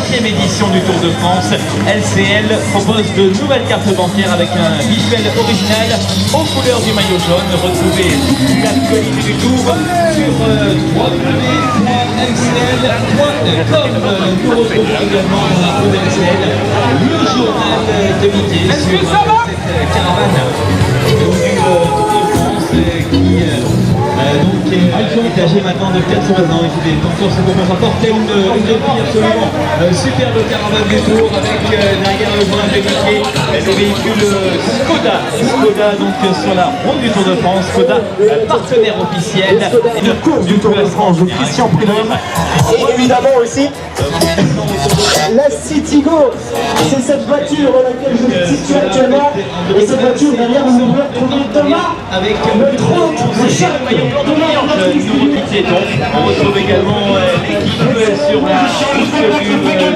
5e édition du Tour de France. LCL propose de nouvelles cartes bancaires avec un visuel original aux couleurs du maillot jaune. Retrouvez l'actualité du Tour sur www.lcl.com. Nous retrouvons également dans la roue LCL le journal de midi sur cette caravane du Tour de France qui est âgé maintenant de 80 ans. Écoutez, encore ce moment rapporte une demi absolument superbe caravane du Tour avec derrière le bras indiqué le véhicule Skoda. Skoda donc sur la route du Tour de France. Skoda, partenaire officiel et de course du Tour de France de Christian Prudhomme. Et évidemment aussi la Citigo. C'est cette voiture dans laquelle je me situe actuellement. Et cette voiture derrière vous pouvez retrouver Thomas avec le trône de chaque maillot blanc de on retrouve également l'équipe sur la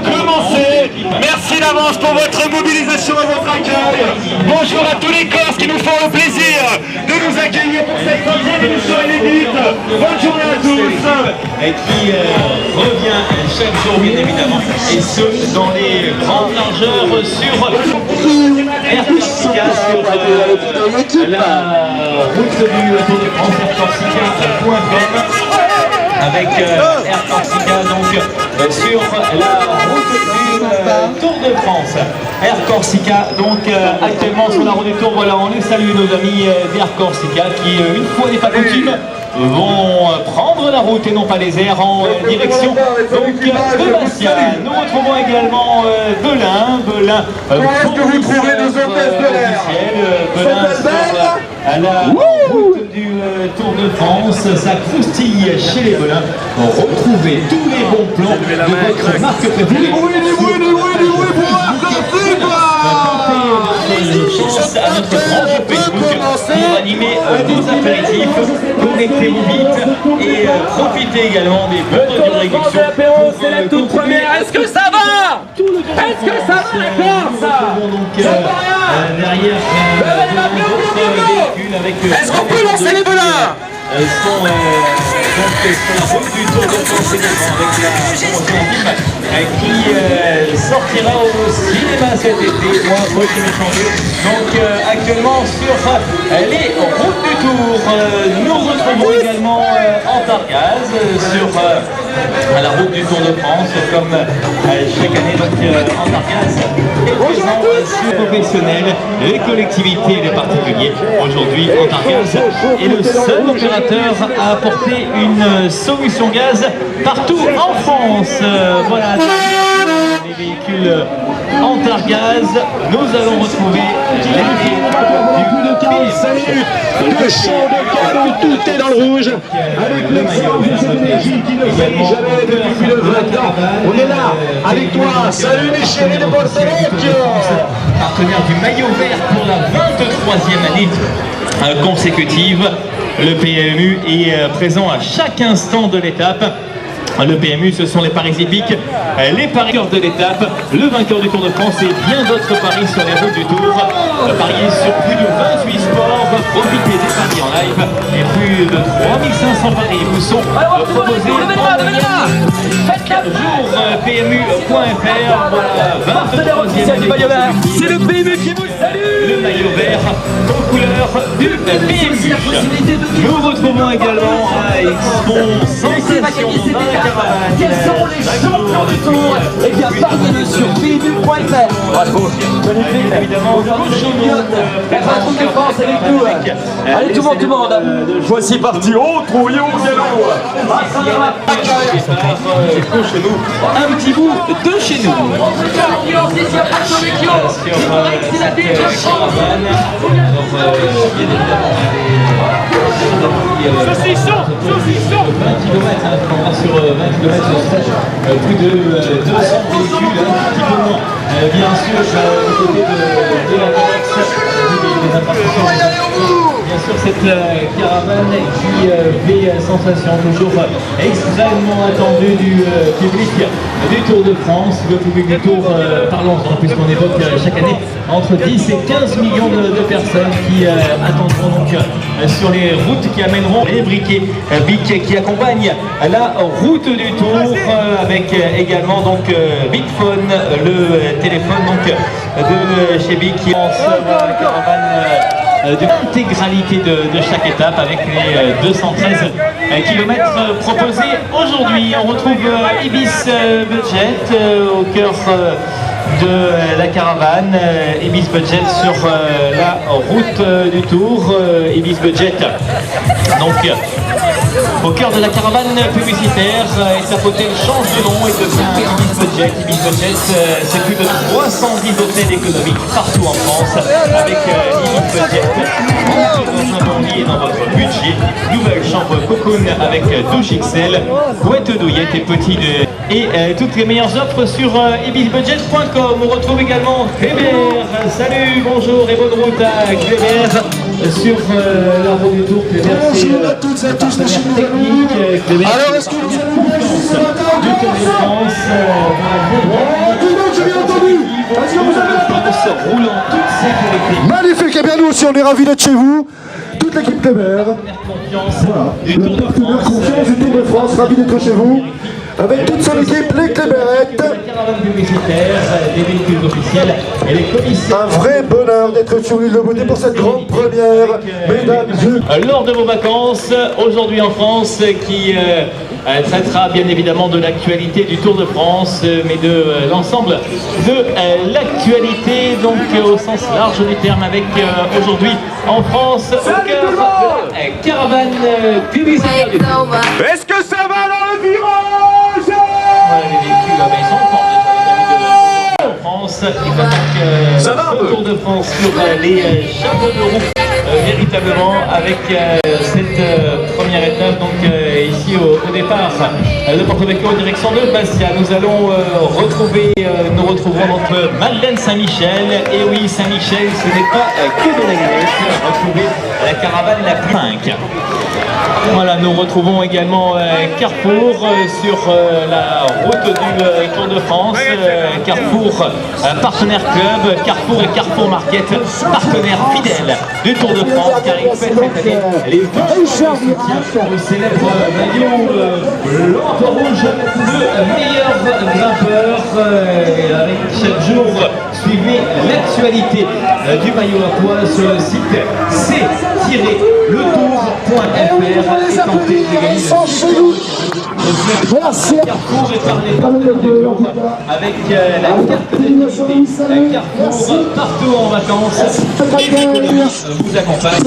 commencer. Merci d'avance pour votre mobilisation et votre accueil. Bonjour à tous les Corses qui nous font le plaisir de nous accueillir pour cette 30e émission inédite. Bonne journée à tous. Et qui revient chaque jour bien évidemment, et ce dans les grandes largeurs sur Air Corsica, sur la route du Tour de France, aircorsica.com, avec Air Corsica donc sur la route du Tour de France. Air Corsica donc actuellement sur la route du Tour. Voilà, on les salue nos amis d'Air Corsica qui une fois n'est pas coutume vont prendre la route et non pas les airs en direction donc de Bastia. Nous retrouvons également Belin. Est-ce que vous trouvez nos hôtesses de l'air? Belin à la route du Tour de France, ça croustille chez les Belins. Retrouvez tous les bons plans de votre marque préférée. Chance à notre grand jeu Facebook pour animer vos apéritifs. Connectez-vous vite et profitez également des bons de réduction. C'est la toute première. Est-ce que ça va? Est-ce que ça va la Corse? Derrière véhicule avec. Est-ce qu'on peut lancer les Belins? Sont sur la route du Tour de France également avec la promotion qui sortira au cinéma cet été. Moi, qui m'ai changé. Donc actuellement sur les routes du Tour. Nous retrouvons également Antargaz sur la route du Tour de France, comme chaque année. Donc Antargaz est présent sur les professionnels, les collectivités et les particuliers. Aujourd'hui, Antargaz est le seul opérateur à apporter une solution gaz partout en France. Voilà les véhicules Antargaz. Nous allons retrouver les véhicules de 45 minutes de show de cadeaux, tout est dans le rouge avec l'excellence de cette énergie qui ne faillit jamais depuis plus de 20 ans. On est là avec toi. Salut les chéris de Porto Vecchio, partenaire du maillot vert pour la 23e année consécutive. Le PMU est présent à chaque instant de l'étape. Le PMU, ce sont les paris hippiques, les parieurs de l'étape, le vainqueur du Tour de France et bien d'autres paris sur les routes du Tour. Parier sur plus de 28 sports, profitez des paris en live et plus de 3500 paris vous sont proposés en ligne. 4 jours PMU.fr, voilà, 23e maillot vert. C'est le PMU qui vous salue. Le maillot vert aux couleurs du PMU. Nous retrouvons également à Expo Sensation dans la caravane. Quels sont les champions du Tour? Eh bien, pariez-le sur PMU.fr. Bravo. Évidemment, Patron de France avec nous. Allez, tout le monde. voici parti. Oh, trouillon au galop. chez nous, un petit bout de chez nous. Saucisson, 20 km, sur 20 km sur stage, plus de 200 véhicules, un petit peu moins, bien sûr, du côté de la Corex, des infrastructures. bien sûr cette caravane qui fait sensation, toujours extrêmement attendue du public du Tour de France. Le public du Tour, parlons-en, puisqu'on évoque chaque année entre 10 et 15 millions de personnes qui attendront donc sur les routes qui amèneront les briquets BIC qui accompagnent la route du Tour, avec également donc BICphone, le téléphone donc de chez BIC qui lance la caravane de l'intégralité de chaque étape avec les 213 km proposés aujourd'hui. On retrouve Ibis Budget au cœur de la caravane, Ibis Budget sur la route du Tour. Ibis Budget donc au cœur de la caravane publicitaire, Etaphotel change de nom et devient Ibis Budget. Ibis Budget, c'est plus de 310 hôtels économiques partout en France avec Ibis Budget. Dans un bon lit et dans votre budget, nouvelle chambre cocoon avec douche XL, couette douillette et petit et toutes les meilleures offres sur ibisbudget.com. On retrouve également Cléber. Salut, bonjour et bonne route à Cléber sur la route du Tour. Cléber, Bonjour à toutes et à tous, monsieur technique. Alors, est-ce que vous allez bien du Tour de France, j'ai bien entendu. Est-ce que vous avez roulant toute sécurité. Magnifique, et bien nous aussi, on est ravis d'être chez vous. Toute l'équipe Cléber. Voilà, le partenaire confiance du Tour de France, ravi d'être chez vous. Avec toute son équipe, les Cléberettes. Caravane publicitaire, des véhicules officiels et les commissaires. Un vrai bonheur d'être sur l'île de Beauté pour cette grande première, mesdames et Lors de vos vacances, aujourd'hui en France, qui traitera bien évidemment de l'actualité du Tour de France, mais de l'ensemble de l'actualité, donc au sens large du terme, avec aujourd'hui en France, au cœur de la caravane publicitaire du Tour. Est-ce que ça va dans le virage? Voilà, les véhicules, ils sont en forme déjà, les amis de France. Ils attaquent le Tour de France sur les chapeaux de roue, véritablement, avec cette première étape, donc ici au départ de Porto Vecchio, direction de Bastia. Nous allons nous retrouverons donc Madeleine Saint-Michel. Et oui, Saint-Michel, ce n'est pas que de la galette. Retrouver la caravane la plus 5. Voilà, nous retrouvons également Carrefour sur la route du Tour de France. Carrefour, partenaire club, Carrefour et Carrefour Market, partenaire fidèle du Tour de France, car il fait cette année les 20 ans de soutien au célèbre maillot blanc-rouge, le meilleur grimpeur. Avec chaque jour, suivez l'actualité du maillot à poids sur le site c-letour.fr. Et tentez de gagner Merci. Carrefour est parlé avec la carte d'identité. Carrefour partout en vacances. Vous accompagne.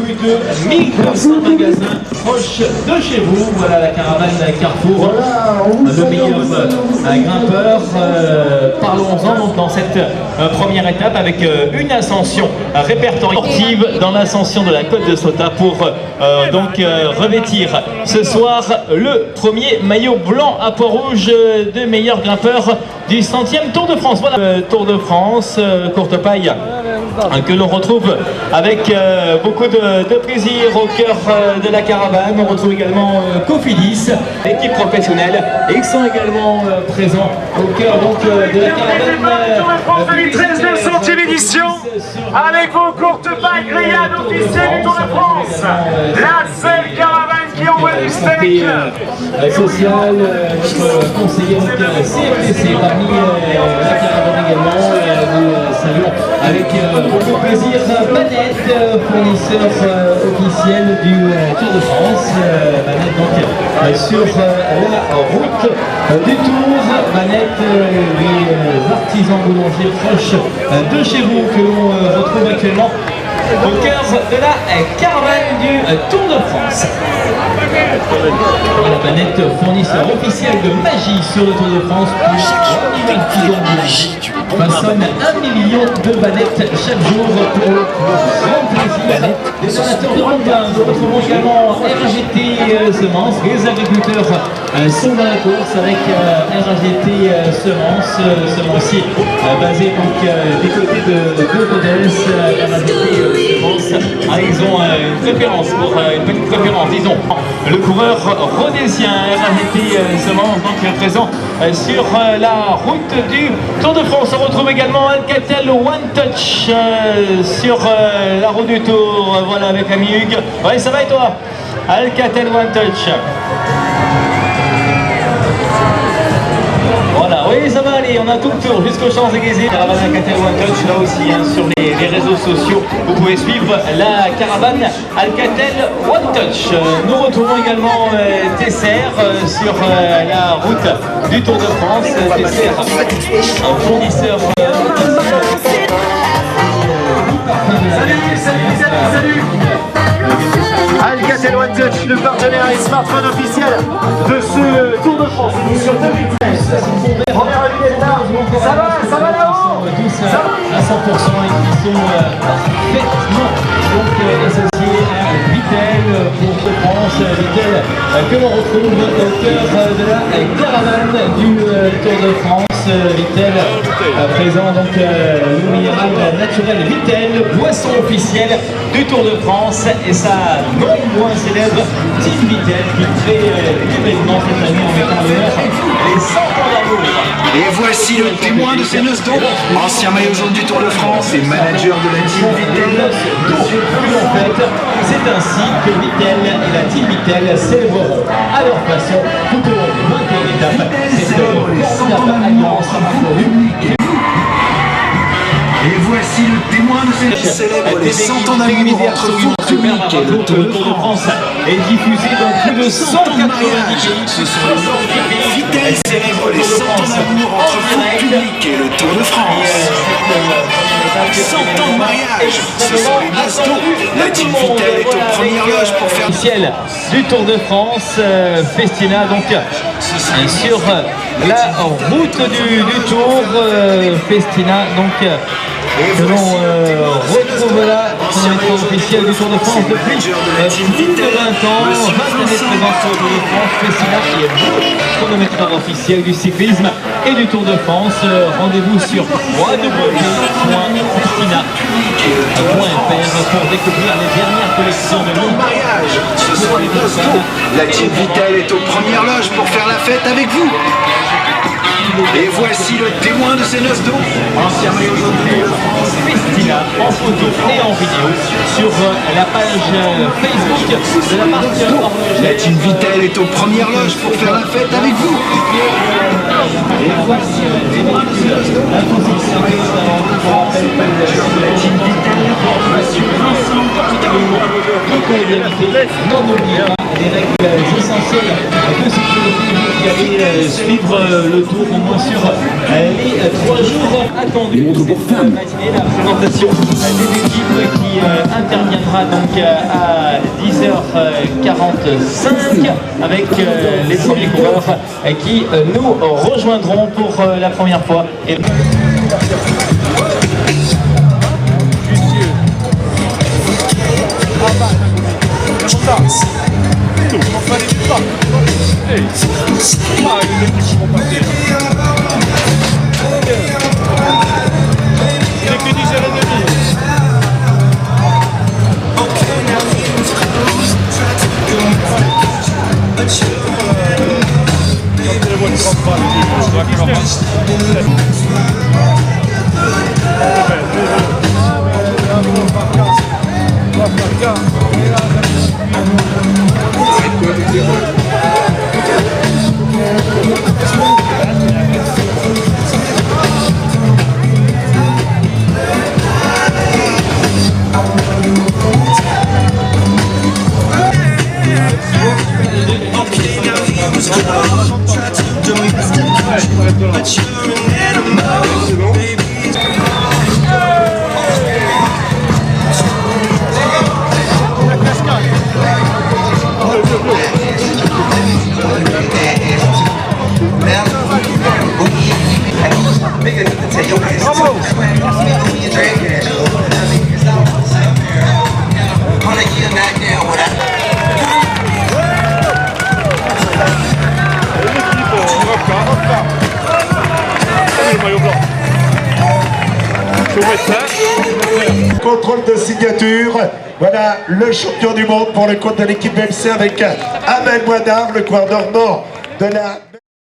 Plus de 1200 magasins proches de chez vous. Voilà la caravane Carrefour, le meilleur grimpeur. Parlons-en donc dans cette première étape avec une ascension répertoriée sportive dans l'ascension de la côte de Sota pour donc revêtir ce soir le premier maillot blanc à poids rouge des meilleurs grimpeurs du 100e Tour de France. Voilà, Tour de France, courte paille que l'on retrouve avec beaucoup de plaisir au cœur de la caravane. On retrouve également Cofidis, l'équipe professionnelle, et ils sont également présents au cœur donc de la caravane. 2013, le 100e édition, avec vos courtes pailles grillades officielles du Tour de France. La seule caravane qui envoie du steak. Social, notre conseiller CFTC parmi la caravane également. Nous saluons avec beaucoup de plaisir Manette, fournisseur officiel du Tour de France. Manette donc sur la route du Tour. Manette, les artisans boulangers proches de chez vous que l'on retrouve actuellement au cœur de la caravane du Tour de France. La planète fournisseur officiel de magie sur le Tour de France. Nous sommes 1 million de banettes chaque jour pour le grand plaisir des donateurs de rondins. Nous retrouvons également RAGT Semences. Les agriculteurs sont dans la course avec RAGT semencier basé donc des côtés de Rodez. RAGT Semences. Ils ont une préférence pour une petite préférence, disons. Le coureur rhodésien RAGT Semences donc présent sur la route du Tour de France. On retrouve également Alcatel One Touch sur la route du Tour. Voilà, avec l'ami Hugues. Ouais, ça va et toi? Alcatel One Touch. Voilà, oui, ça va aller. On a tout le tour jusqu'aux Champs-Élysées. Caravane Alcatel One Touch, là aussi, sur les réseaux sociaux. Vous pouvez suivre la caravane Alcatel One Touch. Nous retrouvons également TCR sur la route du Tour de France. TCR, un fournisseur. Salut. Alcatel One Touch, le partenaire et smartphone officiel de ce Tour de France, édition 2013. Première lumière là, ça va là-haut. Tous à 100% et qui sont parfaitement associés à Vittel pour ce France. Vittel que l'on retrouve au cœur de la caravane du Tour de France. Vittel présent donc l'eau minérale naturelle Vittel, boisson officielle du Tour de France, et sa non moins célèbre Team Vittel qui fait l'événement cette année en mettant en l'honneur les 100 ans d'amour. Et voici le témoin de ces noces d'eau, ancien maillot jaune du Tour de France et manager de la Team Vittel. En fait, c'est ainsi que Vittel et la Team Vittel célébreront à leur façon tout au long des 21 étapes cette formidable alliance parcourue. Et voici le témoin de ces noces célèbre les 100 ans d'amour entre vous public et le Tour de France. Est diffusé dans plus de 190 pays. Ce sont les Vittel célèbre les 100 ans d'amour entre vous public et le Tour de France. 100 ans de mariage, ce sont les noces d'eau. La Team Vittel est aux premières loges pour faire officiel du Tour de France. Festina donc sur la route du Tour. Festina donc que l'on retrouve là, chronomètre officiel du Tour de France depuis plus de 20 ans, 20 années de présence sur le Tour de France. Festina qui est le chronométreur officiel du cyclisme et du Tour de France. Rendez-vous sur www.festina.fr pour découvrir les dernières collections de monde. mariage. Ce sont les noces d'eau. La Team Vittel est aux premières loges pour faire la fête avec vous. Et voici le témoin de ces noces d'eau, ancien maillot jaune de France. Festina en photo et en vidéo sur la page Facebook de la marque horlogère. La Team Vittel est aux premières loges pour faire la fête avec vous. Et voici les véhicules. La position la Team Vittel non n'oubliez pas les règles essentielles de sécurité. Vous allez suivre le tour au moins sur les 3 jours attendus. Cette matinée, la présentation des équipes qui interviendra donc à 10h45 avec les premiers coureurs qui nous rejoindront pour la première fois. Et Contrôle de signature. Voilà le champion du monde pour le compte de l'équipe MC avec Amel Moinard, le coureur normand de la...